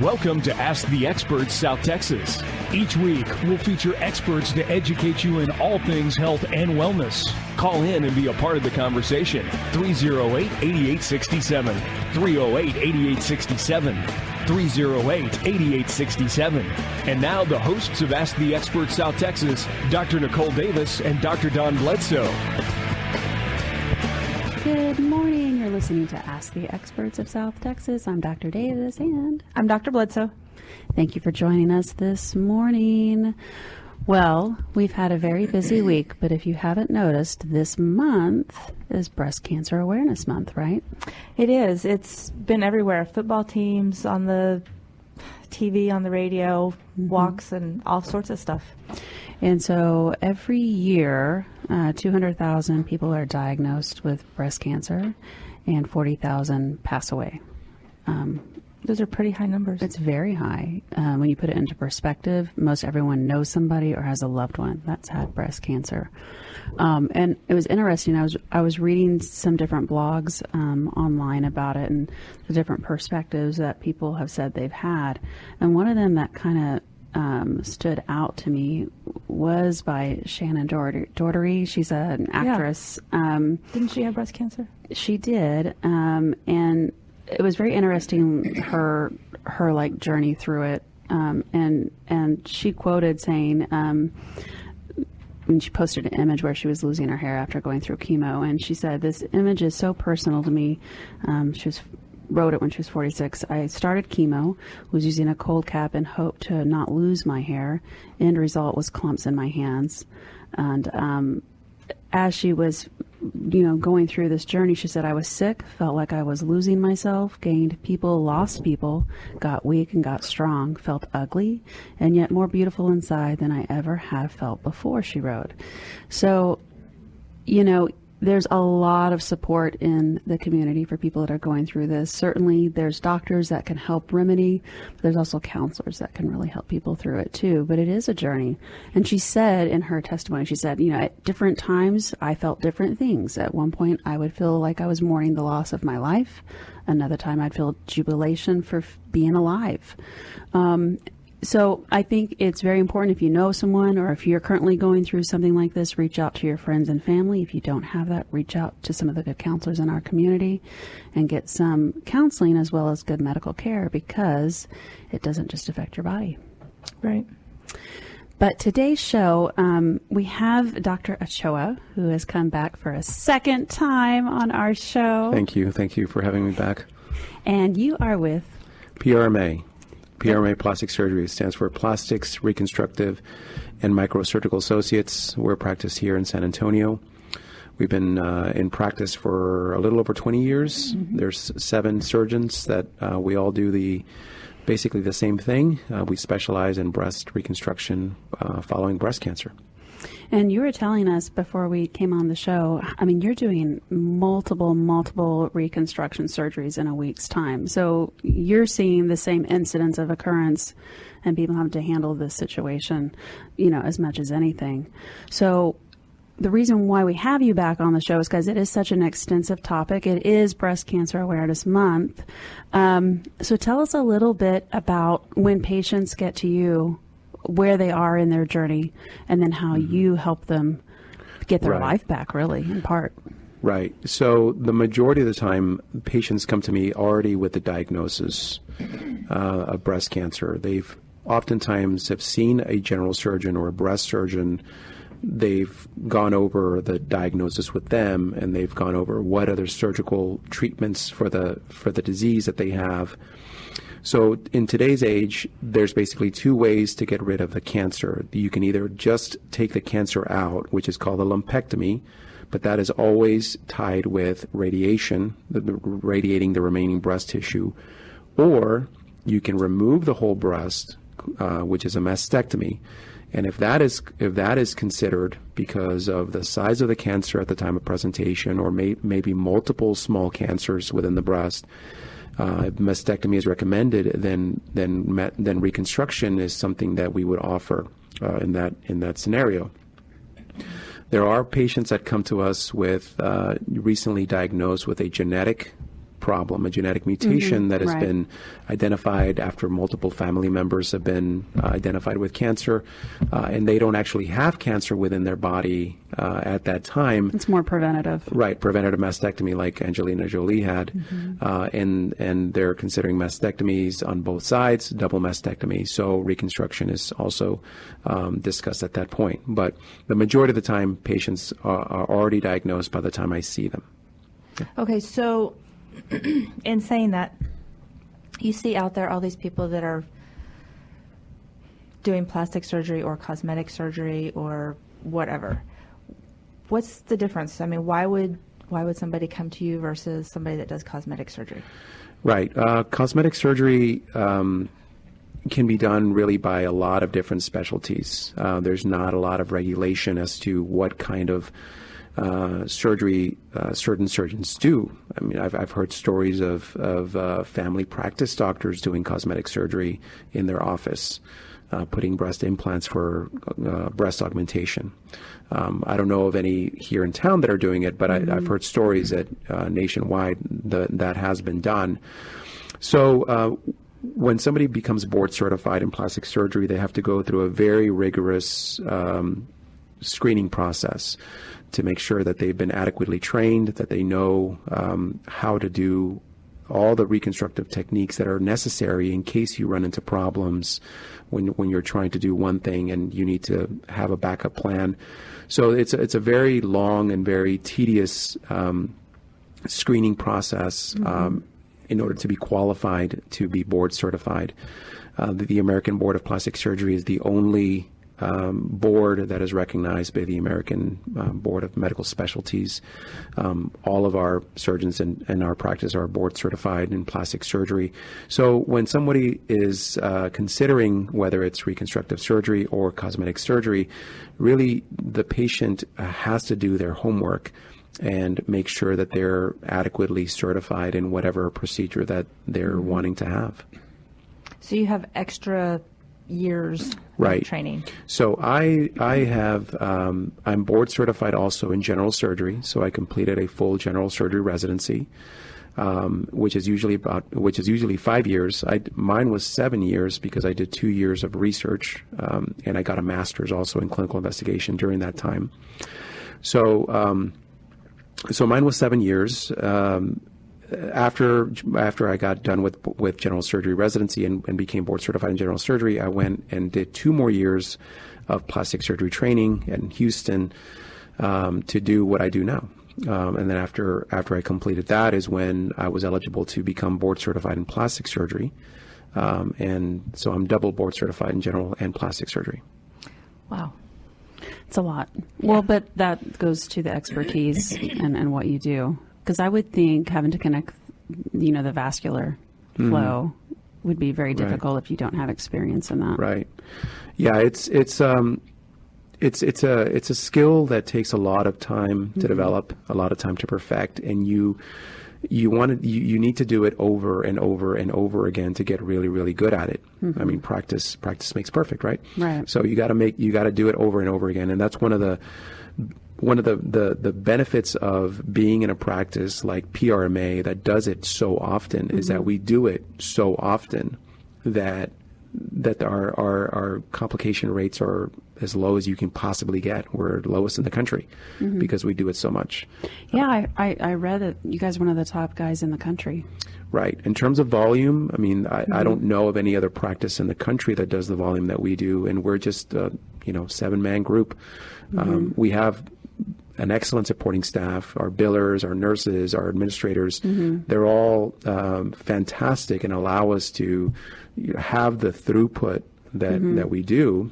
Welcome to Ask the Experts South Texas. Each week, we'll feature experts to educate you in all things health and wellness. Call in and be a part of the conversation. 308-8867. 308-8867. 308-8867. And now the hosts of Ask the Experts South Texas, Dr. Nicole Davis and Dr. Don Bledsoe. Good morning. You're listening to Ask the Experts of South Texas. I'm Dr. Davis and I'm Dr. Bledsoe. Thank you for joining us this morning. Well, we've had a very busy week, but if you haven't noticed, this month is Breast Cancer Awareness Month, right? It is. It's been everywhere. Football teams, on the TV, on the radio, walks, and all sorts of stuff. And so every year, 200,000 people are diagnosed with breast cancer and 40,000 pass away. Those are pretty high numbers. It's very high. When you put it into perspective, most everyone knows somebody or has a loved one that's had breast cancer. And it was interesting. I was reading some different blogs online about it and the different perspectives that people have said they've had. And one of them that kind of stood out to me was by Shannon Daugherty. She's an actress. Yeah. Didn't she have breast cancer? She did. And it was very interesting, her like journey through it. And she quoted saying, when she posted an image where she was losing her hair after going through chemo, and she said, "This image is so personal to me." She wrote it when she was 46. "I started chemo, was using a cold cap and hoped to not lose my hair. End result was clumps in my hands." And as she was, going through this journey, she said, "I was sick, felt like I was losing myself, gained people, lost people, got weak and got strong, felt ugly, and yet more beautiful inside than I ever have felt before," she wrote. So, there's a lot of support in the community for people that are going through this. Certainly there's doctors that can help remedy, but there's also counselors that can really help people through it too. But it is a journey. And she said in her testimony, she said, at different times I felt different things. At one point I would feel like I was mourning the loss of my life. Another time I'd feel jubilation for being alive. So I think it's very important, if you know someone or if you're currently going through something like this, reach out to your friends and family. If you don't have that, reach out to some of the good counselors in our community and get some counseling as well as good medical care, because it doesn't just affect your body. Right. But today's show, we have Dr. Ochoa, who has come back for a second time on our show. Thank you. Thank you for having me back. And you are with? PRMA. PRMA Plastic Surgery stands for Plastics, Reconstructive, and Microsurgical Associates. We're practiced here in San Antonio. We've been in practice for a little over 20 years. Mm-hmm. There's 7 surgeons that we all do basically the same thing. We specialize in breast reconstruction following breast cancer. And you were telling us before we came on the show, you're doing multiple reconstruction surgeries in a week's time. So you're seeing the same incidence of occurrence and people have to handle this situation, as much as anything. So the reason why we have you back on the show is because it is such an extensive topic. It is Breast Cancer Awareness Month. So tell us a little bit about when patients get to you, where they are in their journey, and then how you help them get their life back, really, in part. Right. So the majority of the time, patients come to me already with the diagnosis of breast cancer. They've oftentimes have seen a general surgeon or a breast surgeon. They've gone over the diagnosis with them, and they've gone over what other surgical treatments for the disease that they have. So in today's age, there's basically 2 ways to get rid of the cancer. You can either just take the cancer out, which is called a lumpectomy, but that is always tied with radiation, radiating the remaining breast tissue, or you can remove the whole breast, which is a mastectomy. And if that is considered because of the size of the cancer at the time of presentation, or maybe multiple small cancers within the breast, if mastectomy is recommended, then reconstruction is something that we would offer in that scenario. There are patients that come to us with recently diagnosed with a genetic problem, a genetic mutation that has Right. been identified after multiple family members have been identified with cancer, and they don't actually have cancer within their body at that time. It's more preventative. Right, preventative mastectomy like Angelina Jolie had, and they're considering mastectomies on both sides, double mastectomy. So reconstruction is also discussed at that point. But the majority of the time, patients are already diagnosed by the time I see them. Okay, so in saying that, you see out there all these people that are doing plastic surgery or cosmetic surgery or whatever. What's the difference? I mean, why would somebody come to you versus somebody that does cosmetic surgery? Right. Cosmetic surgery can be done really by a lot of different specialties. There's not a lot of regulation as to what kind of surgery certain surgeons do. I mean, I've heard stories of family practice doctors doing cosmetic surgery in their office, putting breast implants for breast augmentation. I don't know of any here in town that are doing it, but I've heard stories that nationwide that has been done. So when somebody becomes board certified in plastic surgery, they have to go through a very rigorous screening process to make sure that they've been adequately trained, that they know how to do all the reconstructive techniques that are necessary in case you run into problems when you're trying to do one thing and you need to have a backup plan. So it's a very long and very tedious screening process in order to be qualified to be board certified. The American Board of Plastic Surgery is the only board that is recognized by the American Board of Medical Specialties. All of our surgeons in our practice are board certified in plastic surgery. So when somebody is considering whether it's reconstructive surgery or cosmetic surgery, really the patient has to do their homework and make sure that they're adequately certified in whatever procedure that they're wanting to have. So you have extra years Right. of training. So I have I'm board certified also in general surgery. So I completed a full general surgery residency, which is usually 5 years. Mine was 7 years because I did 2 years of research, and I got a master's also in clinical investigation during that time. So so mine was 7 years. After I got done with general surgery residency and became board certified in general surgery, I went and did 2 more years of plastic surgery training in Houston to do what I do now. And then after I completed that is when I was eligible to become board certified in plastic surgery. And so I'm double board certified in general and plastic surgery. Wow. It's a lot. Well, but that goes to the expertise and what you do. Because I would think having to connect, the vascular flow would be very difficult if you don't have experience in that. Right. Yeah, it's a skill that takes a lot of time to develop, a lot of time to perfect, and you need to do it over and over and over again to get really, really good at it. I mean, practice makes perfect, right? Right. So you got to do it over and over again, and that's one of the benefits of being in a practice like PRMA that does it so often is that we do it so often that our complication rates are as low as you can possibly get. We're lowest in the country because we do it so much. Yeah, I read that you guys are one of the top guys in the country. Right. In terms of volume, I mean, I don't know of any other practice in the country that does the volume that we do, and we're just a 7-man group. We have an excellent supporting staff, our billers, our nurses, our administrators. They're all fantastic and allow us to have the throughput that we do.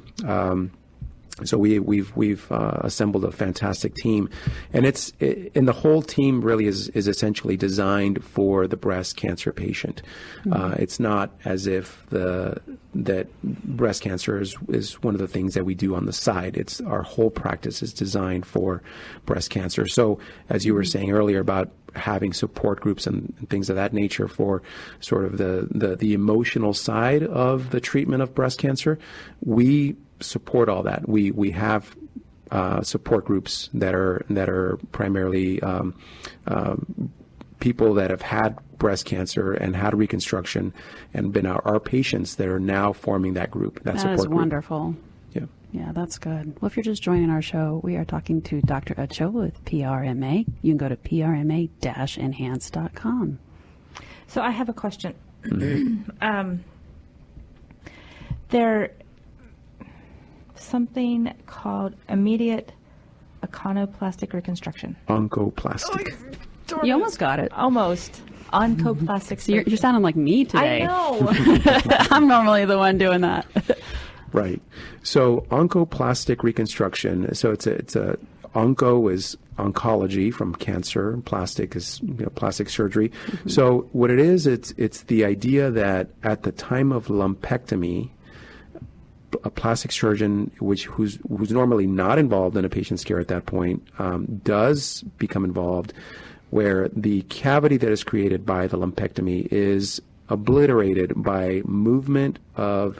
So we've assembled a fantastic team, and the whole team really is essentially designed for the breast cancer patient. It's not as if that breast cancer is one of the things that we do on the side. It's our whole practice is designed for breast cancer. So as you were saying earlier about having support groups and things of that nature for sort of the emotional side of the treatment of breast cancer, we support all that. We have support groups that are primarily people that have had breast cancer and had reconstruction and been our patients that are now forming that group, that support group. That is wonderful. Yeah. Yeah, that's good. Well, if you're just joining our show, we are talking to Dr. Ochoa with PRMA. You can go to prma-enhance.com. So I have a question. There's something called immediate iconoplastic reconstruction. Oncoplastic. You almost got it. Almost. Oncoplastic So you're sounding like me today. I know. I'm normally the one doing that. Right. So oncoplastic reconstruction. So it's a onco is oncology from cancer. Plastic is plastic surgery. Mm-hmm. So what it is, it's the idea that at the time of lumpectomy, a plastic surgeon, who's normally not involved in a patient's care at that point, does become involved, where the cavity that is created by the lumpectomy is obliterated by movement of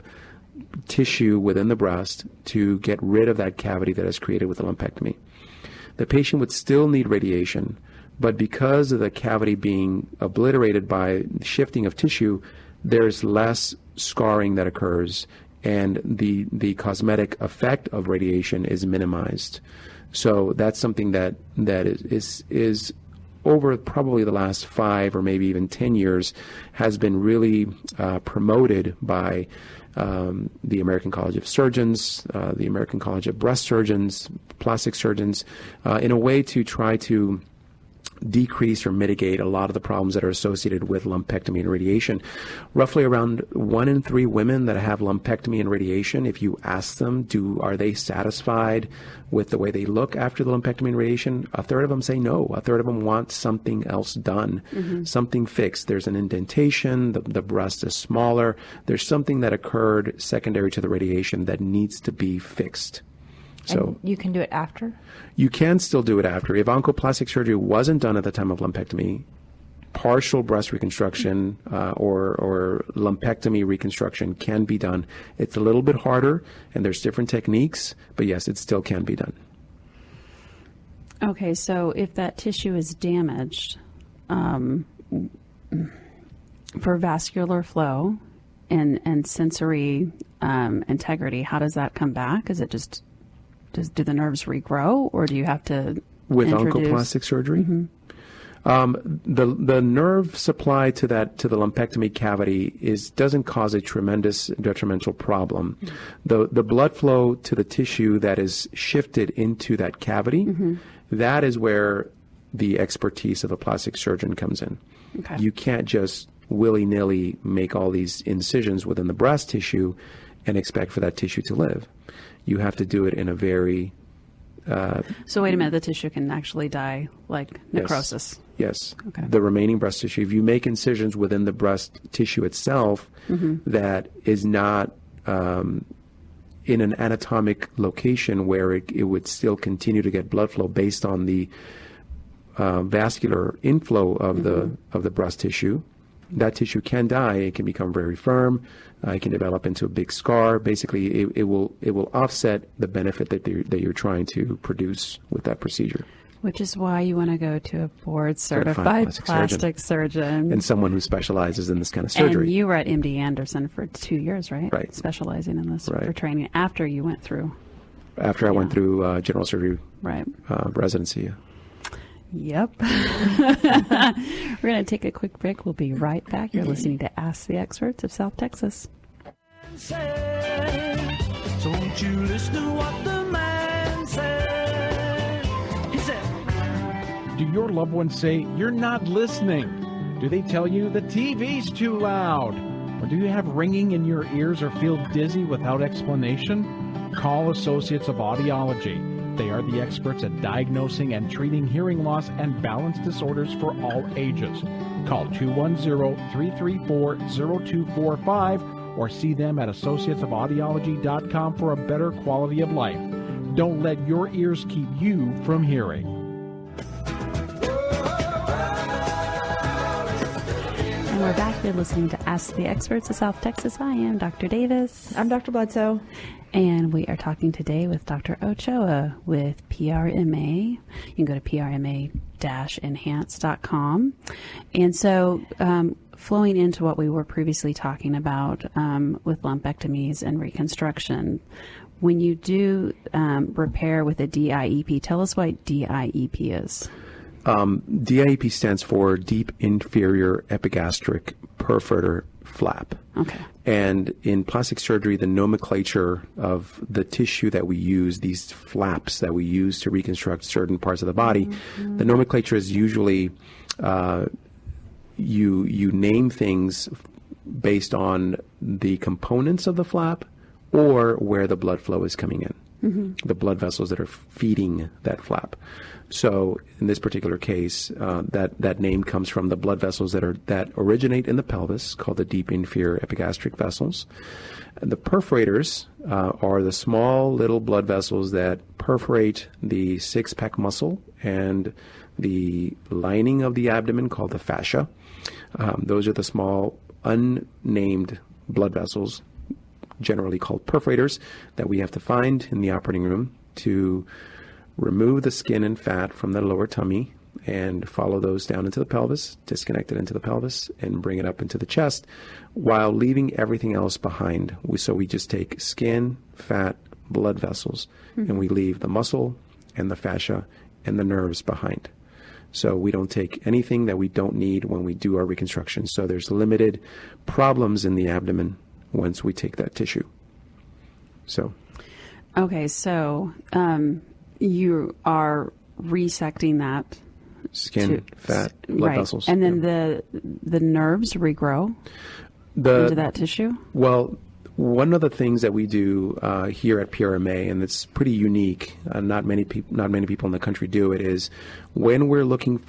tissue within the breast to get rid of that cavity that is created with the lumpectomy. The patient would still need radiation, but because of the cavity being obliterated by shifting of tissue, there's less scarring that occurs, and the cosmetic effect of radiation is minimized. So that's something that is over probably the last 5 or maybe even 10 years has been really promoted by the American College of Surgeons, the American College of Breast Surgeons, plastic surgeons, in a way to try to decrease or mitigate a lot of the problems that are associated with lumpectomy and radiation. Roughly around 1 in 3 women that have lumpectomy and radiation, if you ask them, are they satisfied with the way they look after the lumpectomy and radiation, a third of them say no. A third of them want something else done, something fixed. There's an indentation, the breast is smaller. There's something that occurred secondary to the radiation that needs to be fixed. So and you can do it after? You can still do it after. If oncoplastic surgery wasn't done at the time of lumpectomy, partial breast reconstruction or lumpectomy reconstruction can be done. It's a little bit harder, and there's different techniques, but yes, it still can be done. Okay, so if that tissue is damaged, for vascular flow and sensory integrity, how does that come back? Is it just... do the nerves regrow, or do you have to with introduce... oncoplastic surgery? The nerve supply to the lumpectomy cavity doesn't cause a tremendous detrimental problem. The blood flow to the tissue that is shifted into that cavity, that is where the expertise of a plastic surgeon comes in. Okay. You can't just willy-nilly make all these incisions within the breast tissue and expect for that tissue to live. You have to do it in a very... so wait a minute, the tissue can actually die, like necrosis? Yes. Okay. The remaining breast tissue, if you make incisions within the breast tissue itself that is not in an anatomic location where it would still continue to get blood flow based on the vascular inflow of the breast tissue, that tissue can die. It can become very firm. It can develop into a big scar. Basically, it will offset the benefit that you're trying to produce with that procedure. Which is why you want to go to a board-certified plastic surgeon. And someone who specializes in this kind of surgery. And you were at MD Anderson for 2 years, right? Right. Specializing in this for training after you went through. After I went through general surgery residency. Yep. We're going to take a quick break. We'll be right back. You're listening to Ask the Experts of South Texas. So won't you listen to what the man said? He said, Do your loved ones say you're not listening? Do they tell you the TV's too loud? Or do you have ringing in your ears or feel dizzy without explanation? Call Associates of Audiology. They are the experts at diagnosing and treating hearing loss and balance disorders for all ages. Call 210-334-0245 or see them at associatesofaudiology.com for a better quality of life. Don't let your ears keep you from hearing. And we're back. You're listening to Ask the Experts of South Texas. I am Dr. Davis. I'm Dr. Bledsoe. And we are talking today with Dr. Ochoa with PRMA. You can go to PRMA-enhance.com. And so, flowing into what we were previously talking about with lumpectomies and reconstruction, when you do repair with a DIEP, tell us what DIEP is. DIEP stands for Deep Inferior Epigastric Perforator Flap. Okay. And in plastic surgery, the nomenclature of the tissue that we use, these flaps that we use to reconstruct certain parts of the body, the nomenclature is usually you name things based on the components of the flap or where the blood flow is coming in, the blood vessels that are feeding that flap. So in this particular case, that name comes from the blood vessels that originate in the pelvis, called the deep inferior epigastric vessels. And the perforators are the small little blood vessels that perforate the six-pack muscle and the lining of the abdomen, called the fascia. Those are the small, unnamed blood vessels, generally called perforators, that we have to find in the operating room to remove the skin and fat from the lower tummy and follow those down into the pelvis, disconnect it into the pelvis, and bring it up into the chest while leaving everything else behind. So we just take skin, fat, blood vessels, and we leave the muscle and the fascia and the nerves behind. So we don't take anything that we don't need when we do our reconstruction. So there's limited problems in the abdomen once we take that tissue. So. Okay, so you are resecting that skin, fat, blood vessels. And then the nerves regrow into that tissue? Well, one of the things that we do here at PRMA, and it's pretty unique, not many people in the country do it, is when we're doing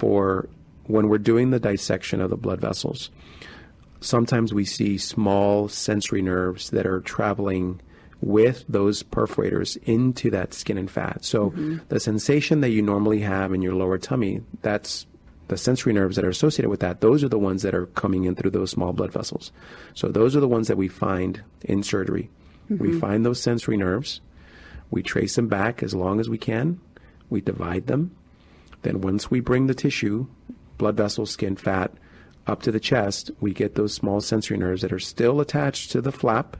the dissection of the blood vessels, sometimes we see small sensory nerves that are traveling with those perforators into that skin and fat. So the sensation that you normally have in your lower tummy, that's the sensory nerves that are associated with that. Those are the ones that are coming in through those small blood vessels. So those are the ones that we find in surgery. We find those sensory nerves. We trace them back as long as we can. We divide them. Then once we bring the tissue, blood vessels, skin, fat, up to the chest, we get those small sensory nerves that are still attached to the flap.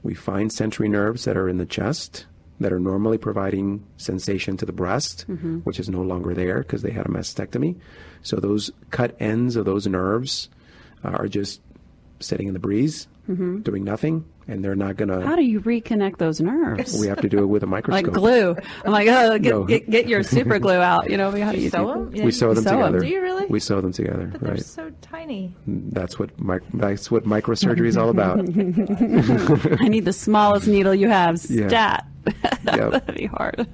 We find sensory nerves that are in the chest that are normally providing sensation to the breast, which is no longer there because they had a mastectomy. So those cut ends of those nerves are just sitting in the breeze, doing nothing, and they're not going to... How do you reconnect those nerves? We have to do it with a microscope. Like glue. I'm like, oh, get your super glue out. You know, how do you sew do them? We sew them together. Do you really? We sew them together, But right? they're so tiny. That's what microsurgery is all about. I need the smallest needle you have. Yeah. Stat. Yep. That'd be hard.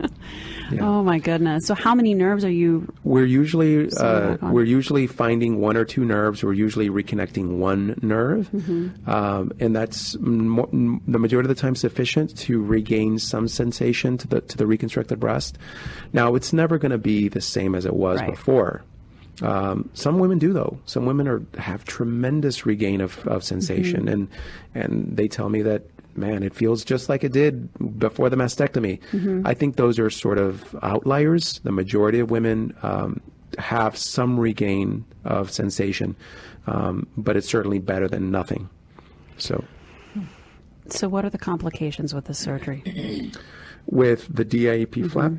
Yeah. Oh my goodness. So how many nerves are you? We're usually back on? we're usually finding one or two nerves. We're usually reconnecting one nerve, and that's the majority of the time sufficient to regain some sensation to the reconstructed breast. Now, it's never going to be the same as it was Right. before. Some women do, though. Some women have tremendous regain of sensation, and they tell me that, man, it feels just like it did before the mastectomy. I think those are sort of outliers. The majority of women have some regain of sensation, but it's certainly better than nothing. So what are the complications with the surgery? with the DIEP flap,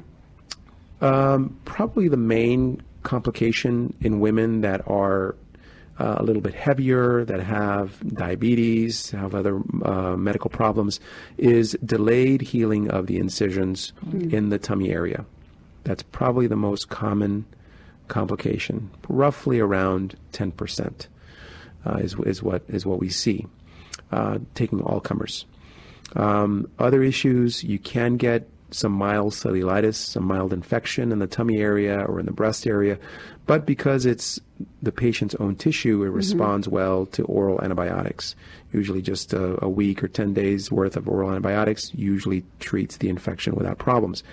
probably the main complication in women that are a little bit heavier, that have diabetes, have other medical problems, is delayed healing of the incisions in the tummy area. That's probably the most common complication. Roughly around 10% is what we see, taking all comers. Other issues, you can get some mild cellulitis, some mild infection in the tummy area or in the breast area, but because it's the patient's own tissue, it responds well to oral antibiotics. Usually just a week or 10 days worth of oral antibiotics usually treats the infection without problems.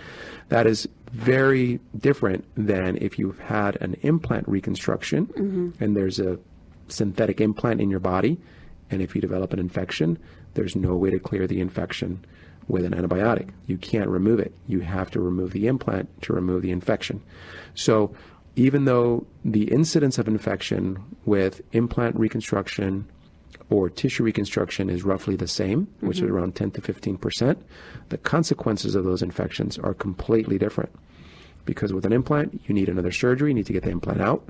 That is very different than if you've had an implant reconstruction and there's a synthetic implant in your body, and if you develop an infection, there's no way to clear the infection with an antibiotic. You can't remove it. You have to remove the implant to remove the infection. So even though the incidence of infection with implant reconstruction or tissue reconstruction is roughly the same, which is around 10 to 15%, the consequences of those infections are completely different. Because with an implant, you need another surgery, you need to get the implant out.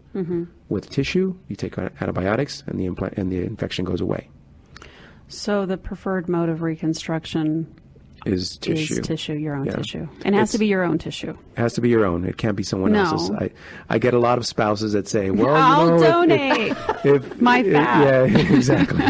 With tissue, you take antibiotics and the implant and the infection goes away. So the preferred mode of reconstruction Is tissue. is tissue, your own Yeah. tissue. And it has to be your own tissue. It has to be your own. It can't be someone No. else's. I get a lot of spouses that say, well, I'll you know, donate if my fat. yeah, exactly.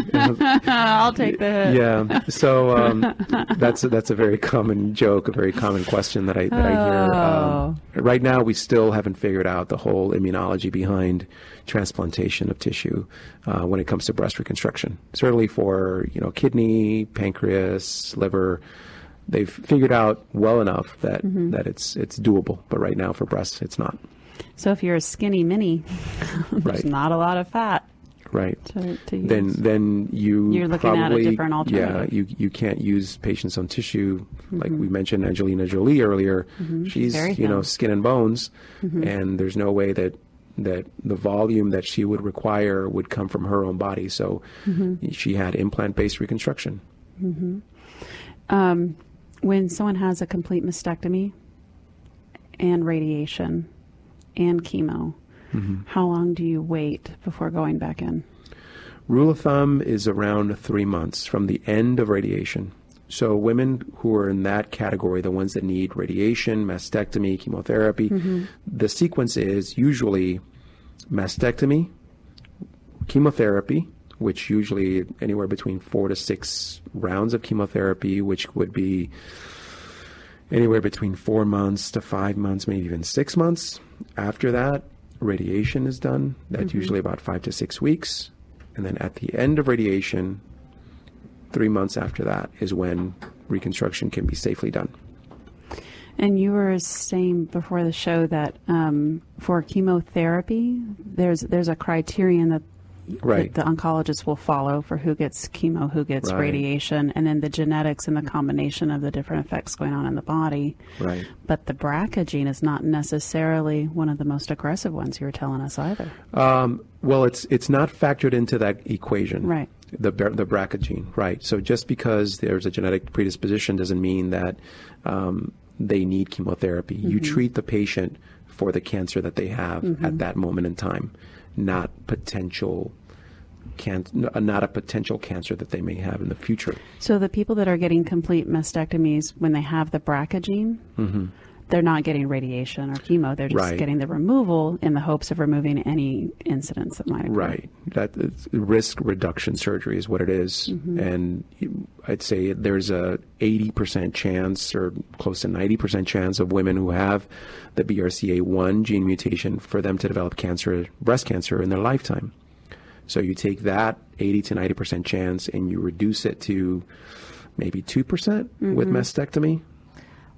I'll take the hit. Yeah. So that's a very common joke, a very common question that I Oh. hear. Right now, we still haven't figured out the whole immunology behind transplantation of tissue when it comes to breast reconstruction. Certainly for kidney, pancreas, liver, they've figured out well enough that that it's doable. But right now for breast, it's not. So if you're a skinny mini, there's Right. not a lot of fat Right. to use. Then you're looking at a probably, different alternative. Yeah, you can't use patients on tissue like we mentioned Angelina Jolie earlier. She's very thin. skin and bones, and there's no way that the volume that she would require would come from her own body. So she had implant-based reconstruction. When someone has a complete mastectomy and radiation and chemo, how long do you wait before going back in? Rule of thumb is around 3 months from the end of radiation. So women who are in that category, the ones that need radiation, mastectomy, chemotherapy, the sequence is usually mastectomy, chemotherapy, which usually anywhere between 4 to 6 rounds of chemotherapy, which would be anywhere between 4 months to 5 months, maybe even 6 months. After that, radiation is done. That's usually about 5 to 6 weeks. And then at the end of radiation, 3 months after that is when reconstruction can be safely done. And you were saying before the show that for chemotherapy, there's a criterion that Right. the oncologist will follow for who gets chemo, who gets Right. radiation, and then the genetics and the combination of the different effects going on in the body. Right. But the BRCA gene is not necessarily one of the most aggressive ones you were telling us either. Well, it's not factored into that equation. Right. The BRCA gene, right. So just because there's a genetic predisposition doesn't mean that they need chemotherapy. You treat the patient for the cancer that they have at that moment in time, not not a potential cancer that they may have in the future. So the people that are getting complete mastectomies when they have the BRCA gene, they're not getting radiation or chemo. They're just Right. getting the removal in the hopes of removing any incidents that might occur. Right. That risk reduction surgery is what it is. And I'd say there's a 80% chance or close to 90% chance of women who have the BRCA1 gene mutation for them to develop cancer, breast cancer in their lifetime. So you take that 80 to 90% chance and you reduce it to maybe 2% with mastectomy.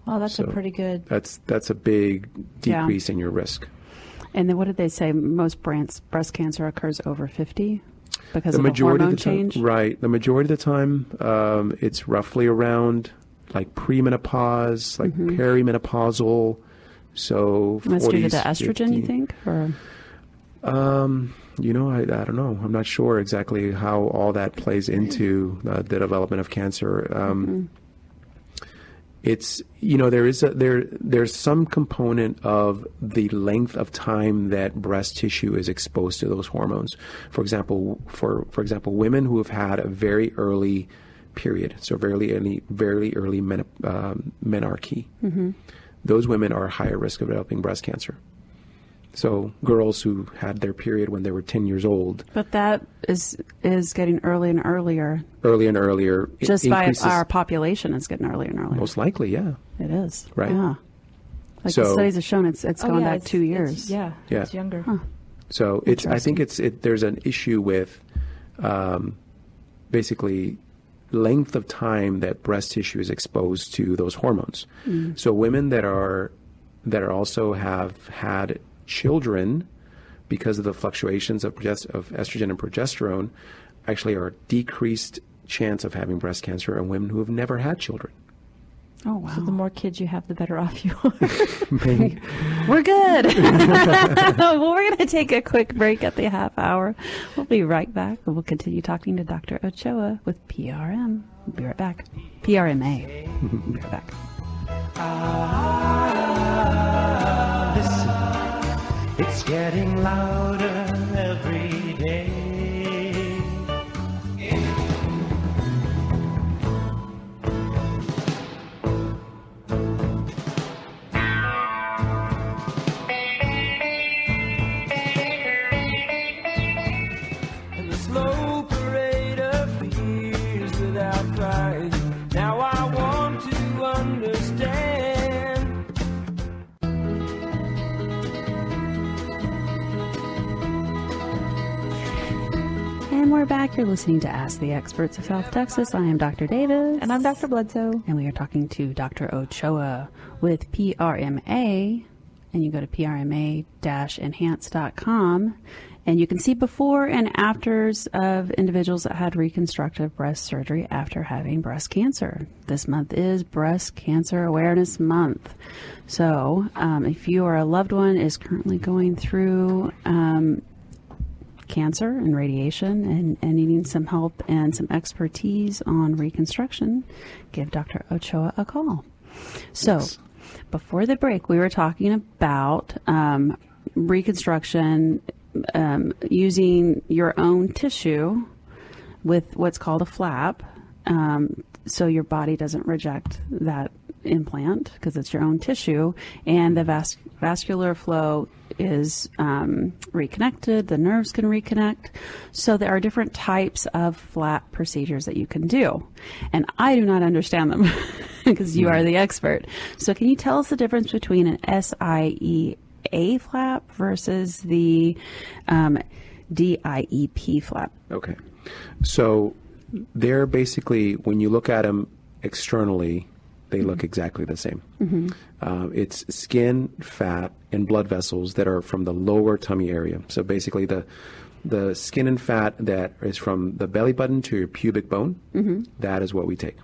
Well, that's a So pretty good. That's a big decrease in your risk. And then what did they say? Most breast cancer occurs over 50 because The of majority a hormone of the time, change? right? The majority of the time, it's roughly around like premenopause, like perimenopausal. So That's due to 40s, the estrogen, 50. you think? Or I don't know. I'm not sure exactly how all that plays into the development of cancer. It's there's some component of the length of time that breast tissue is exposed to those hormones. For example, women who have had a very early period, so very early menarche, those women are higher risk of developing breast cancer. So girls who had their period when they were 10 years old. But that is getting early and earlier. Early and earlier. Just by our population, it's getting earlier and earlier. Most likely, yeah. It is. Right. Yeah. Like So- the studies have shown, it's Oh, gone yeah, back it's- 2 it's- years. Yeah, Yeah. it's younger. So I think there's an issue with basically length of time that breast tissue is exposed to those hormones. So women that also have had children because of the fluctuations of estrogen and progesterone actually are decreased chance of having breast cancer in women who have never had children. Oh, wow. So the more kids you have, the better off you are. Maybe. We're good. Well, we're going to take a quick break at the half hour. We'll be right back, and we'll continue talking to Dr. Ochoa with PRM. We'll be right back. PRMA. We'll be right back. Listen, it's getting louder every day. And the slow parade of fears without crying. Now I want to understand. And we're back. You're listening to Ask the Experts of South Texas. I am Dr. Davis. And I'm Dr. Bledsoe. And we are talking to Dr. Ochoa with PRMA. And you go to PRMA-enhance.com. And you can see before and afters of individuals that had reconstructive breast surgery after having breast cancer. This month is Breast Cancer Awareness Month. So if you or a loved one is currently going through cancer and radiation and needing some help and some expertise on reconstruction, give Dr. Ochoa a call. So before the break, we were talking about reconstruction using your own tissue with what's called a flap, so your body doesn't reject that implant because it's your own tissue, and the vascular flow is reconnected, the nerves can reconnect. So there are different types of flap procedures that you can do, and I do not understand them because you are the expert. So can you tell us the difference between an SIEA flap versus the DIEP flap? Okay. So they're basically, when you look at them externally, they look exactly the same. It's skin, fat, and blood vessels that are from the lower tummy area. So basically the skin and fat that is from the belly button to your pubic bone, that is what we take.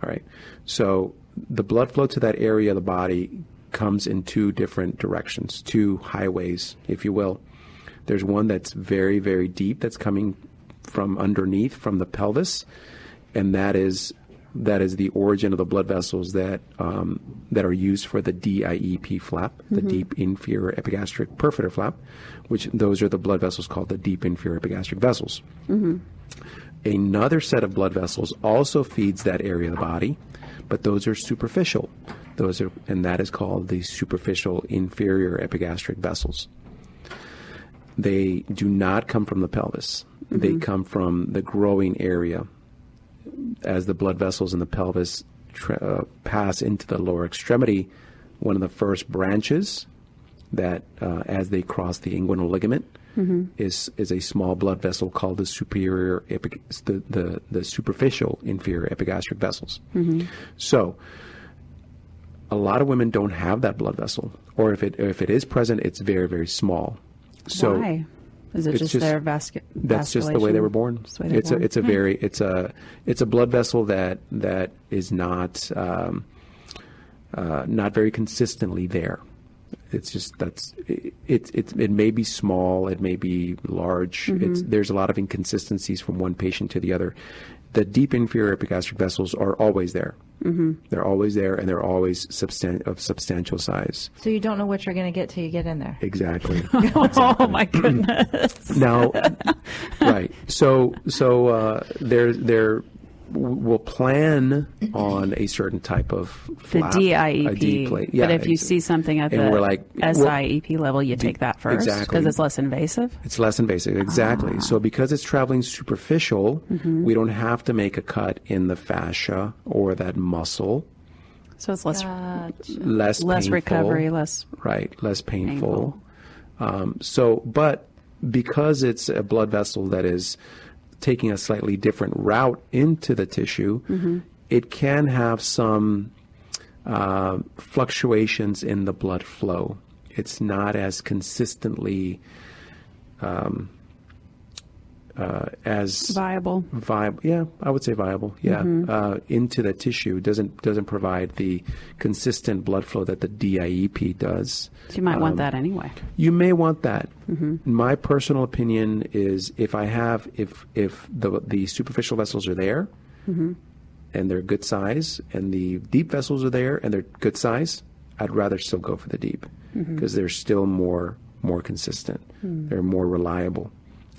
All right. So the blood flow to that area of the body comes in two different directions, two highways, if you will. There's one that's very, very deep that's coming from underneath, from the pelvis, and that is the origin of the blood vessels that are used for the DIEP flap, the deep inferior epigastric perforator flap, which those are the blood vessels called the deep inferior epigastric vessels. Another set of blood vessels also feeds that area of the body, but those are superficial. And that is called the superficial inferior epigastric vessels. They do not come from the pelvis. They come from the growing area. As the blood vessels in the pelvis pass into the lower extremity, one of the first branches that, as they cross the inguinal ligament, is a small blood vessel called the the superficial inferior epigastric vessels. So, a lot of women don't have that blood vessel, or if it is present, it's very, very small. So why? Is it just their vasculation? That's just the way they were born. It's a blood vessel that is not very consistently there. It's just it may be small, it may be large. There's a lot of inconsistencies from one patient to the other. The deep inferior epigastric vessels are always there. They're always there, and they're always of substantial size. So you don't know what you're going to get till you get in there. Exactly. Oh my goodness! Now, right. So we'll plan on a certain type of flap, the DIEP. a D plate. Yeah, but if you see something at the SIEP level, you take that first because it's less invasive. It's less invasive, exactly. So because it's traveling superficial, we don't have to make a cut in the fascia or that muscle. So it's less painful, recovery, less painful. But because it's a blood vessel that is taking a slightly different route into the tissue, it can have some fluctuations in the blood flow. It's not as consistently as Viable. Yeah, I would say viable. Yeah, into the tissue doesn't provide the consistent blood flow that the DIEP does. So you might want that anyway. You may want that. My personal opinion is if the superficial vessels are there and they're good size, and the deep vessels are there and they're good size, I'd rather still go for the deep because they're still more consistent. They're more reliable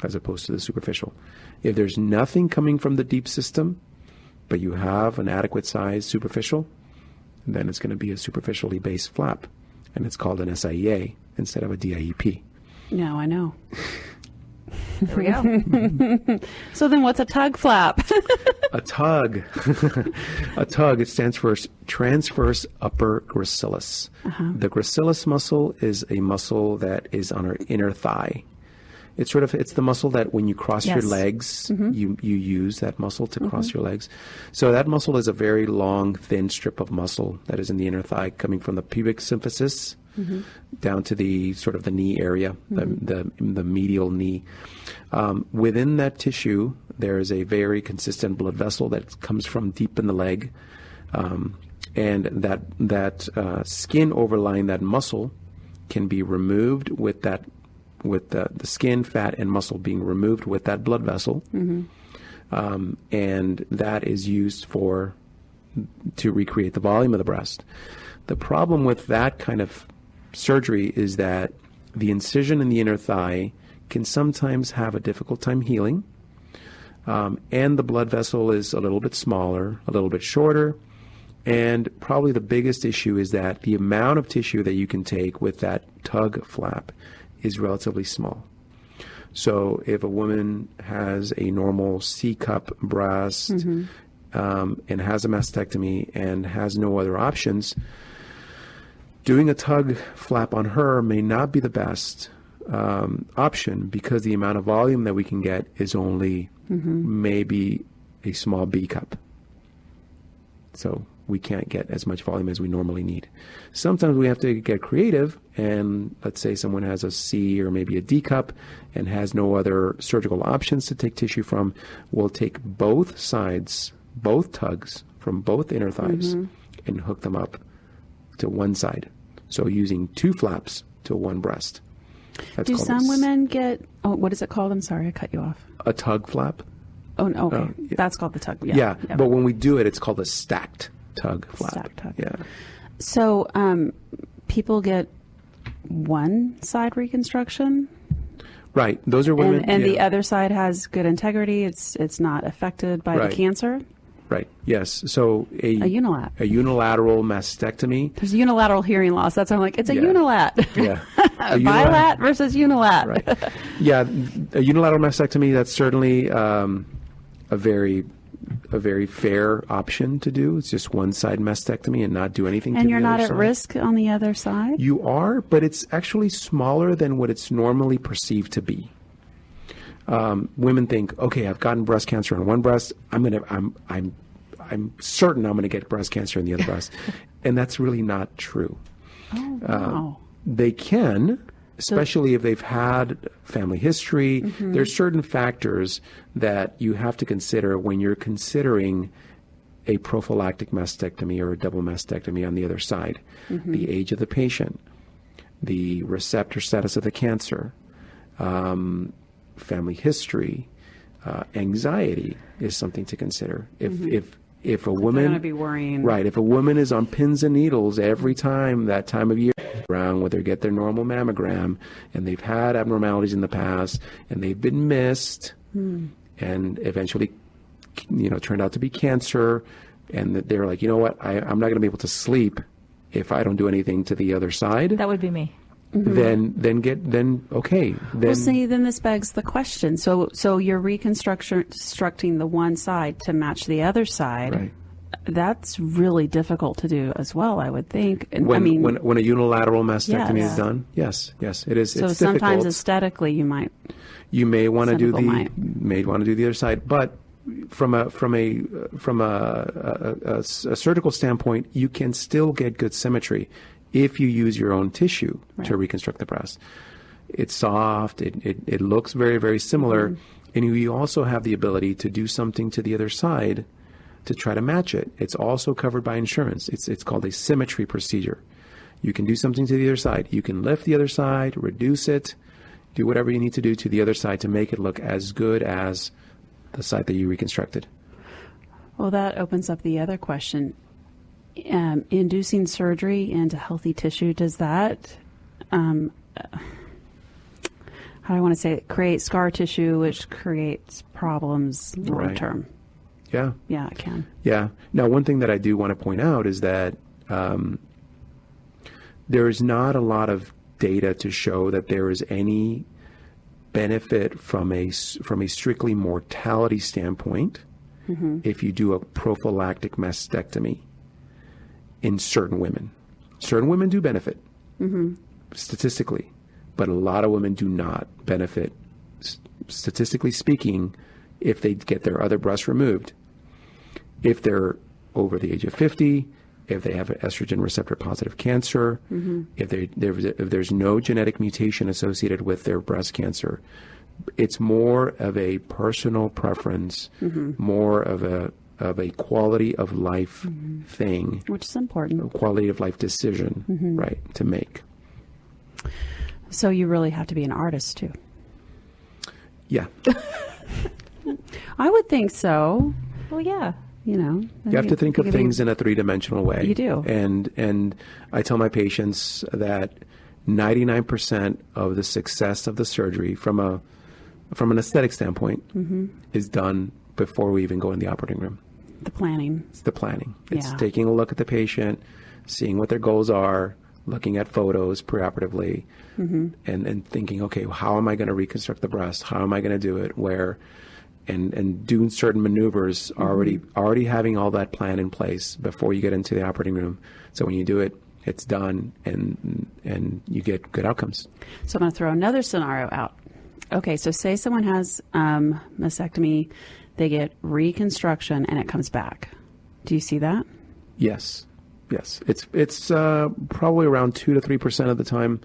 as opposed to the superficial. If there's nothing coming from the deep system, but you have an adequate size superficial, then it's going to be a superficially based flap, and it's called an SIEA instead of a DIEP. No, I know. There we go. So then what's a tug flap? A tug. A tug, it stands for transverse upper gracilis. The gracilis muscle is a muscle that is on our inner thigh. It's the muscle that when you cross your legs, you use that muscle to cross your legs. So that muscle is a very long, thin strip of muscle that is in the inner thigh, coming from the pubic symphysis down to the sort of the knee area, the medial knee. Within that tissue, there is a very consistent blood vessel that comes from deep in the leg, and that skin overlying that muscle can be removed with the skin, fat, and muscle being removed with that blood vessel, and that is used to recreate the volume of the breast. The problem with that kind of surgery is that the incision in the inner thigh can sometimes have a difficult time healing, and the blood vessel is a little bit smaller, a little bit shorter, and probably the biggest issue is that the amount of tissue that you can take with that tug flap is relatively small. So if a woman has a normal C-cup breast and has a mastectomy and has no other options, doing a tug flap on her may not be the best option because the amount of volume that we can get is only maybe a small B cup. So we can't get as much volume as we normally need. Sometimes we have to get creative, and let's say someone has a C or maybe a D cup and has no other surgical options to take tissue from. We'll take both sides, both tugs from both inner thighs and hook them up to one side. So using two flaps to one breast. Do some women get, what is it called? I'm sorry, I cut you off. A tug flap. Oh, no, okay. That's called the tug. Yeah, but when we do it, it's called a stacked tug flap. Stacked tug. Yeah. So people get one side reconstruction? Right. Those are women. And the other side has good integrity. It's not affected by the cancer? Right. Yes. So a unilateral mastectomy. There's unilateral hearing loss. That's why I'm like, it's a unilat. Yeah. Bilat versus unilat. Right. Yeah. A unilateral mastectomy, that's certainly a very fair option to do. It's just one side mastectomy and not do anything to the other side. And you're not at risk on the other side? You are, but it's actually smaller than what it's normally perceived to be. Women think, okay, I've gotten breast cancer on one breast. I'm certain I'm going to get breast cancer in the other breast, and that's really not true. Oh, wow. They can, especially if they've had family history. There's certain factors that you have to consider when you're considering a prophylactic mastectomy or a double mastectomy on the other side. The age of the patient, the receptor status of the cancer, family history, anxiety is something to consider. If a woman, they're going to be worrying. Right, if a woman is on pins and needles every time that time of year around, where they get their normal mammogram, and they've had abnormalities in the past, and they've been missed, and eventually, turned out to be cancer, and they're like, you know what, I'm not going to be able to sleep if I don't do anything to the other side. That would be me. Then okay. Well, see, then this begs the question. So you're reconstructing the one side to match the other side. Right. That's really difficult to do as well, I would think. And, when a unilateral mastectomy is done, yes, it is. So it's sometimes difficult. aesthetically, you may want to do may want to do the other side, but from a surgical standpoint, you can still get good symmetry if you use your own tissue to reconstruct the breast. It's soft. It looks very, very similar. And you also have the ability to do something to the other side to try to match it. It's also covered by insurance. It's called a symmetry procedure. You can do something to the other side. You can lift the other side, reduce it, do whatever you need to do to the other side to make it look as good as the side that you reconstructed. Well, that opens up the other question. Inducing surgery into healthy tissue, does that, how do I want to say it, create scar tissue, which creates problems long term? Yeah. Yeah, it can. Yeah. Now, one thing that I do want to point out is that there is not a lot of data to show that there is any benefit from a strictly mortality standpoint if you do a prophylactic mastectomy in certain women. Certain women do benefit statistically, but a lot of women do not benefit, statistically speaking, if they get their other breast removed. If they're over the age of 50, if they have an estrogen receptor positive cancer, if there's no genetic mutation associated with their breast cancer, it's more of a personal preference, more of a quality of life thing, which is important. A quality of life decision, right, to make. So you really have to be an artist too. Yeah. I would think so. Well, yeah. You know, you have to think of things in a three-dimensional way. You do. And I tell my patients that 99% of the success of the surgery from an aesthetic standpoint is done before we even go in the operating room. The planning. It's the planning. It's taking a look at the patient, seeing what their goals are, looking at photos preoperatively, and thinking, okay, how am I going to reconstruct the breast? How am I going to do it? Where? And doing certain maneuvers, already having all that plan in place before you get into the operating room. So when you do it, it's done, and you get good outcomes. So I'm going to throw another scenario out. Okay, so say someone has mastectomy, they get reconstruction, and it comes back. Do you see that? Yes. It's probably around 2 to 3% of the time.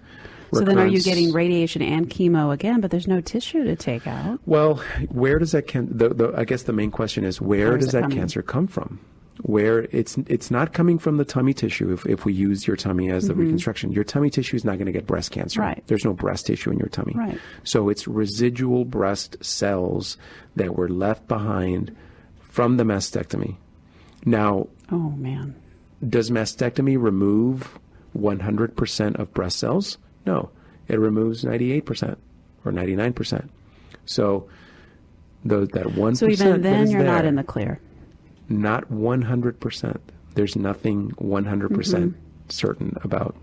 So then are you getting radiation and chemo again, but there's no tissue to take out? Well, where does that I guess the main question is, where does that cancer come from? Where it's not coming from the tummy tissue. If we use your tummy as the reconstruction, your tummy tissue is not going to get breast cancer. Right. There's no breast tissue in your tummy. Right. So it's residual breast cells that were left behind from the mastectomy. Now, oh man, does mastectomy remove 100% of breast cells? No, it removes 98% or 99%. So that 1%. So even then, you're there, not in the clear. Not 100%. There's nothing 100% certain about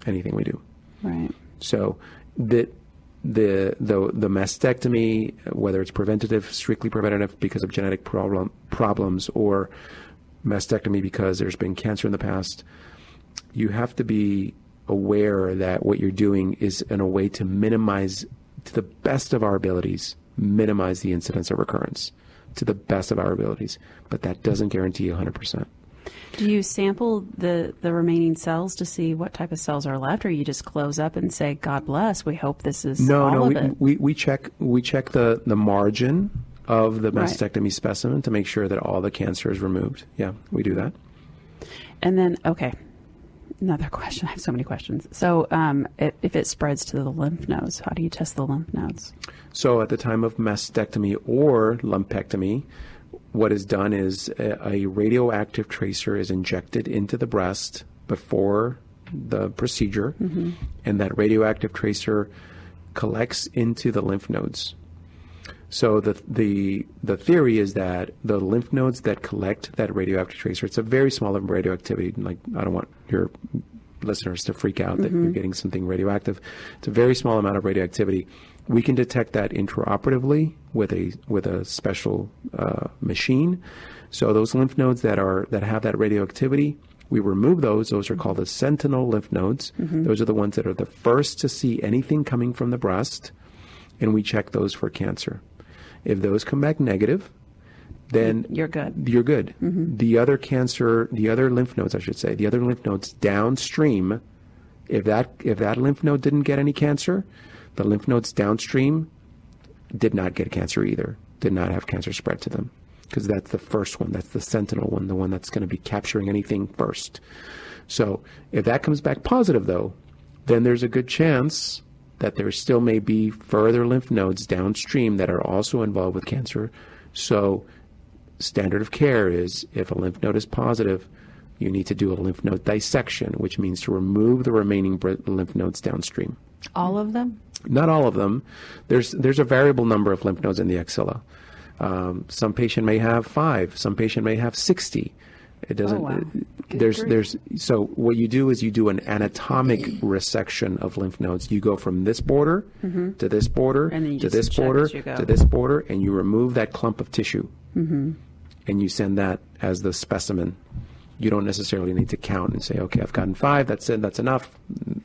anything we do. Right. So the mastectomy, whether it's preventative, strictly preventative because of genetic problems, or mastectomy because there's been cancer in the past, you have to be aware that what you're doing is in a way to minimize, to the best of our abilities, minimize the incidence of recurrence to the best of our abilities. But that doesn't guarantee 100%. Do you sample the remaining cells to see what type of cells are left, or you just close up and say, God bless, we hope this is all of it? We check the margin of the mastectomy specimen to make sure that all the cancer is removed. Yeah, we do that. And then, okay, another question. I have so many questions. So if it spreads to the lymph nodes, how do you test the lymph nodes? So at the time of mastectomy or lumpectomy, what is done is a radioactive tracer is injected into the breast before the procedure, and that radioactive tracer collects into the lymph nodes. So the theory is that the lymph nodes that collect that radioactive tracer, it's a very small level of radioactivity. Like, I don't want your listeners to freak out that you're getting something radioactive. It's a very small amount of radioactivity. We can detect that intraoperatively with a special machine. So those lymph nodes that have that radioactivity, we remove those. Those are called the sentinel lymph nodes. Those are the ones that are the first to see anything coming from the breast, and we check those for cancer. If those come back negative, then you're good. You're good. The other lymph nodes, I should say, the other lymph nodes downstream, if that lymph node didn't get any cancer, the lymph nodes downstream did not get cancer either, did not have cancer spread to them. Because that's the first one, that's the sentinel one, the one that's going to be capturing anything first. So if that comes back positive, though, then there's a good chance that there still may be further lymph nodes downstream that are also involved with cancer. So standard of care is if a lymph node is positive, you need to do a lymph node dissection, which means to remove the remaining lymph nodes downstream. All of them? Not all of them. There's a variable number of lymph nodes in the axilla. Some patient may have 5. Some patient may have 60. It doesn't. Oh, wow. There's. So what you do is you do an anatomic resection of lymph nodes. You go from this border to this border And then you to just this check border as you go. to this border, and you remove that clump of tissue, and you send that as the specimen. You don't necessarily need to count and say, okay, I've gotten 5. That's it. That's enough.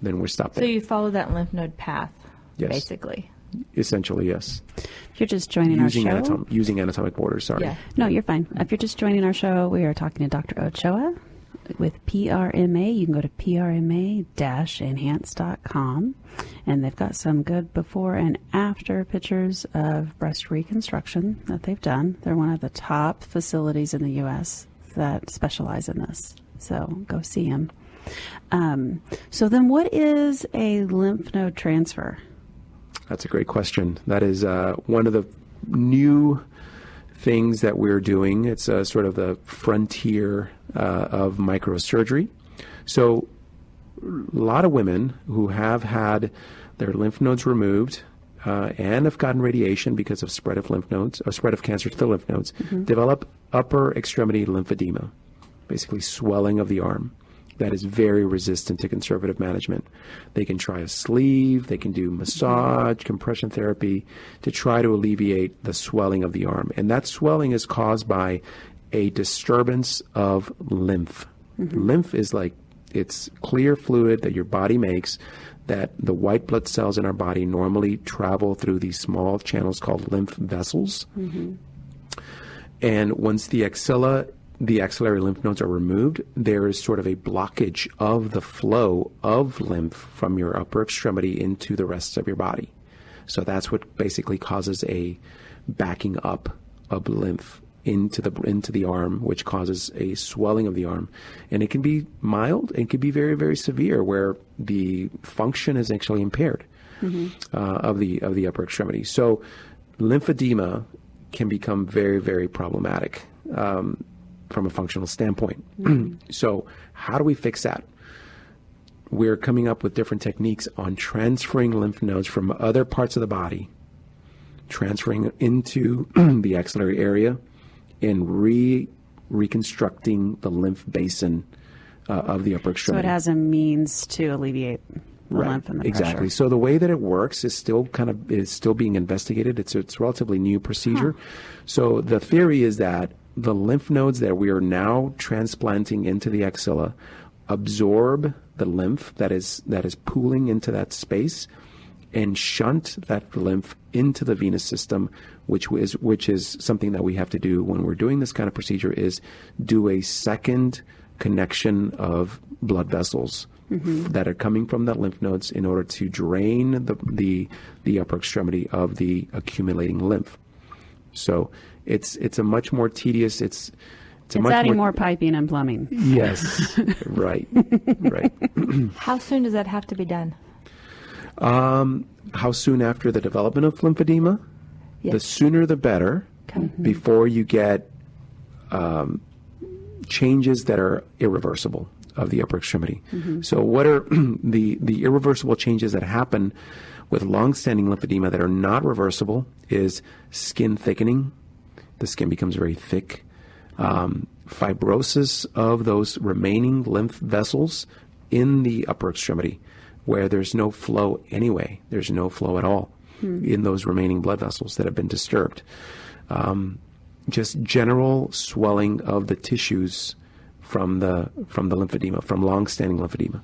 Then we're stopped So there. you follow that lymph node path, Yes. basically. Essentially, yes. If you're just joining Using our show, using anatomic borders. Sorry. Yeah. no, you're fine. If you're just joining our show, we are talking to Dr. Ochoa with PRMA. You can go to PRMA-enhance.com, and they've got some good before and after pictures of breast reconstruction that they've done. They're one of the top facilities in the U.S. that specialize in this. So go see them. So then what is a lymph node transfer? That's a great question. That is one of the new things that we're doing. It's sort of the frontier of microsurgery. So a lot of women who have had their lymph nodes removed and have gotten radiation because of spread of lymph nodes, or spread of cancer to the lymph nodes, develop upper extremity lymphedema, basically swelling of the arm. That is very resistant to conservative management. They can try a sleeve, they can do massage, compression therapy to try to alleviate the swelling of the arm. And that swelling is caused by a disturbance of lymph. Lymph is like, it's clear fluid that your body makes that the white blood cells in our body normally travel through these small channels called lymph vessels. And once the axillary lymph nodes are removed, there is sort of a blockage of the flow of lymph from your upper extremity into the rest of your body. So that's what basically causes a backing up of lymph into the arm, which causes a swelling of the arm. And it can be mild, and it can be very, very severe, where the function is actually impaired of the upper extremity. So lymphedema can become very, very problematic from a functional standpoint. So how do we fix that? We're coming up with different techniques on transferring lymph nodes from other parts of the body, transferring into the axillary area, and reconstructing the lymph basin of the upper So extremity. it has a means to alleviate the lymph and the Exactly. pressure. So the way that it works is still being investigated. It's a relatively new procedure. So the theory is that the lymph nodes that we are now transplanting into the axilla absorb the lymph that is pooling into that space and shunt that lymph into the venous system, which is something that we have to do when we're doing this kind of procedure, is do a second connection of blood vessels that are coming from the lymph nodes in order to drain the upper extremity of the accumulating lymph. So it's a much more tedious. It's much adding more piping and plumbing. Yes, right. How soon does that have to be done? How soon after the development of lymphedema? Yes. The sooner the better, before you get changes that are irreversible of the upper extremity. So what are the irreversible changes that happen with long-standing lymphedema that are not reversible is skin thickening. The skin becomes very thick. Fibrosis of those remaining lymph vessels in the upper extremity, where there's no flow anyway. There's no flow at all in those remaining blood vessels that have been disturbed. Just general swelling of the tissues from the lymphedema, from long-standing lymphedema.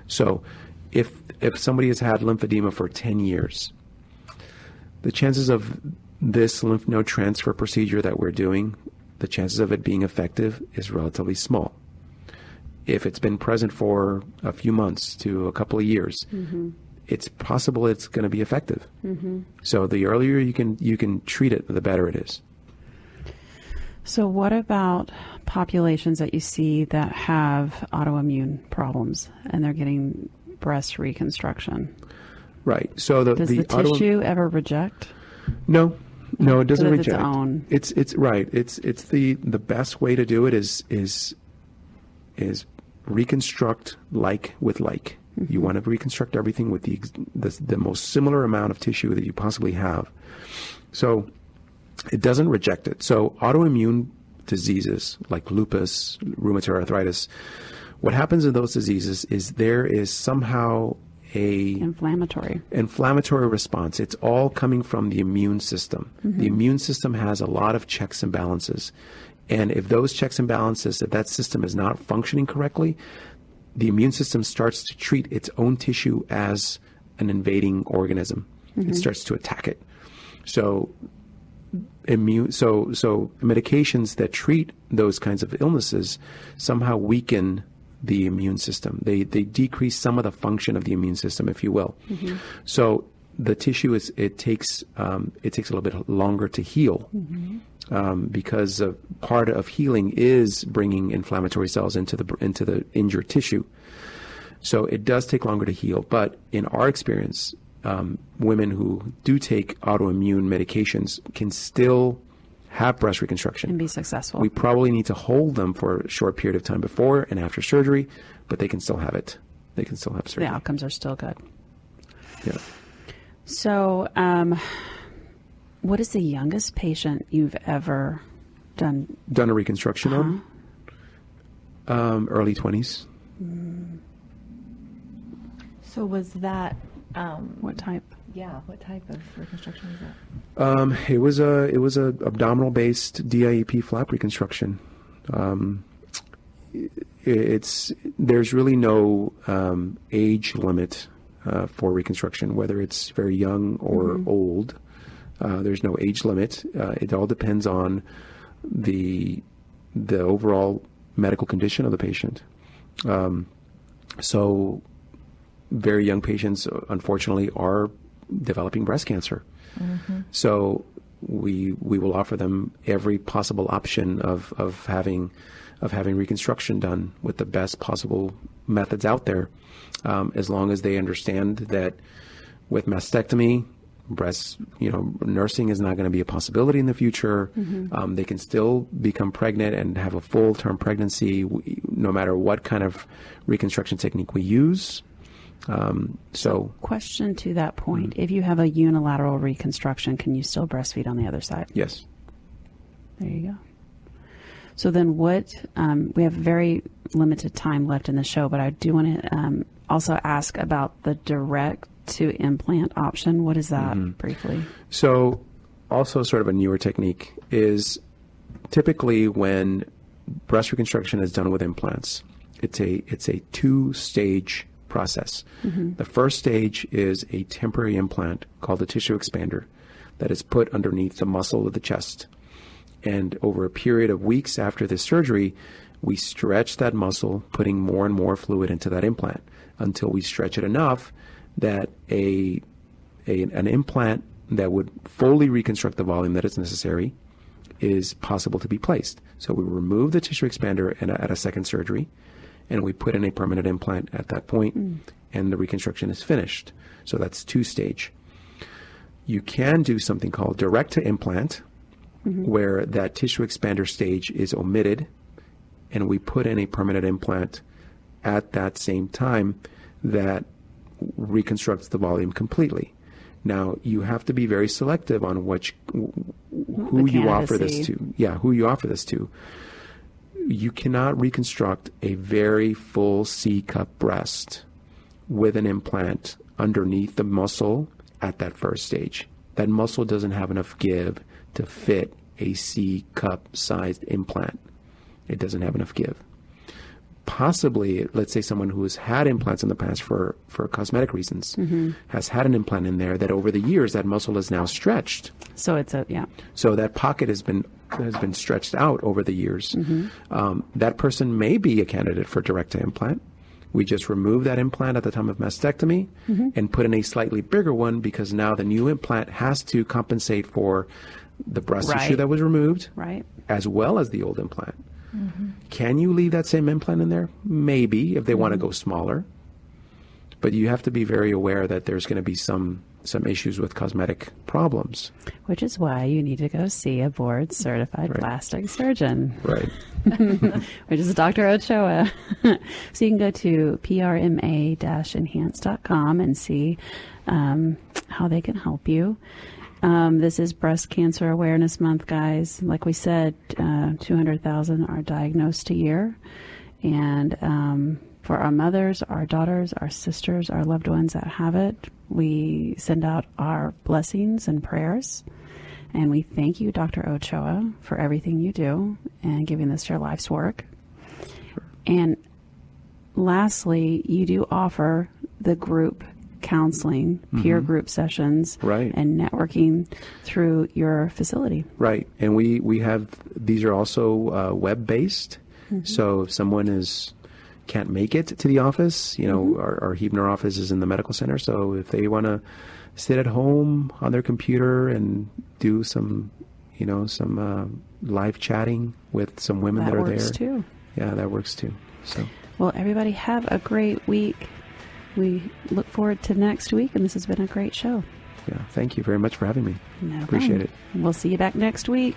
So if somebody has had lymphedema for 10 years, the chances of this lymph node transfer procedure that we're doing, the chances of it being effective is relatively small. If it's been present for a few months to a couple of years, it's possible it's going to be effective. So the earlier you can treat it, the better it is. So what about populations that you see that have autoimmune problems and they're getting breast reconstruction? Right. So Does the tissue ever reject? No, it doesn't Of reject. its own. It's right. It's the best way to do it is reconstruct like with like. You want to reconstruct everything with the most similar amount of tissue that you possibly have. So it doesn't reject it. So autoimmune diseases like lupus, rheumatoid arthritis, what happens in those diseases is there is somehow a inflammatory response. It's all coming from the immune system. The immune system has a lot of checks and balances. And if those checks and balances, if that system is not functioning correctly, the immune system starts to treat its own tissue as an invading organism. It starts to attack it. So medications that treat those kinds of illnesses somehow weaken the immune system. They decrease some of the function of the immune system, if you will. So the tissue it takes a little bit longer to heal. Because part of healing is bringing inflammatory cells into the injured tissue. So it does take longer to heal. But in our experience, women who do take autoimmune medications can still have breast reconstruction. And be successful. We probably need to hold them for a short period of time before and after surgery, but they can still have it. They can still have surgery. The outcomes are still good. Yeah. So, what is the youngest patient you've ever done a reconstruction on? Early 20s. So was that What type? Yeah, what type of reconstruction was that? It was a abdominal based DIEP flap reconstruction. There's really no age limit for reconstruction, whether it's very young or old. There's no age limit. It all depends on the overall medical condition of the patient. So very young patients, unfortunately, are developing breast cancer. So we will offer them every possible option of having reconstruction done with the best possible methods out there, as long as they understand that with mastectomy, nursing is not going to be a possibility in the future. They can still become pregnant and have a full-term pregnancy, no matter what kind of reconstruction technique we use. Question to that point: if you have a unilateral reconstruction, can you still breastfeed on the other side? Yes. There you go. So then what, we have very limited time left in the show, but I do want to also ask about the direct to implant option. What is that briefly? So also sort of a newer technique is typically when breast reconstruction is done with implants, it's a two-stage process. The first stage is a temporary implant called a tissue expander that is put underneath the muscle of the chest. And over a period of weeks after the surgery, we stretch that muscle, putting more and more fluid into that implant until we stretch it enough that an implant that would fully reconstruct the volume that is necessary is possible to be placed. So we remove the tissue expander at a second surgery, and we put in a permanent implant at that point, and the reconstruction is finished. So that's two-stage. You can do something called direct to implant, where that tissue expander stage is omitted, and we put in a permanent implant at that same time that reconstructs the volume completely. Now, you have to be very selective on who you offer this to. Yeah, who you offer this to. You cannot reconstruct a very full C-cup breast with an implant underneath the muscle at that first stage. That muscle doesn't have enough give to fit a C-cup sized implant. It doesn't have enough give. Possibly, let's say someone who has had implants in the past for cosmetic reasons has had an implant in there that over the years that muscle is now stretched. So So that pocket has been stretched out over the years. That person may be a candidate for direct to implant, We just remove that implant at the time of mastectomy and put in a slightly bigger one because now the new implant has to compensate for the breast Right. tissue that was removed Right. as well as the old implant. Can you leave that same implant in there? Maybe, if they want to go smaller. But you have to be very aware that there's going to be some issues with cosmetic problems. Which is why you need to go see a board certified plastic surgeon, Right. which is Dr. Ochoa. So you can go to PRMA-enhance.com and see how they can help you. This is Breast Cancer Awareness Month, guys. Like we said, 200,000 are diagnosed a year. And for our mothers, our daughters, our sisters, our loved ones that have it, we send out our blessings and prayers. And we thank you, Dr. Ochoa, for everything you do and giving this your life's work. And lastly, you do offer the group counseling, peer group sessions, Right. and networking through your facility. Right. And we have, these are also web-based. So if someone can't make it to the office, our Huebner office is in the medical center. So if they want to sit at home on their computer and do some live chatting with some women that are works there. too. Yeah, that works too. So, Well, everybody have a great week. We look forward to next week, and this has been a great show. yeah, thank you very much for having me. No Appreciate problem. We'll see you back next week.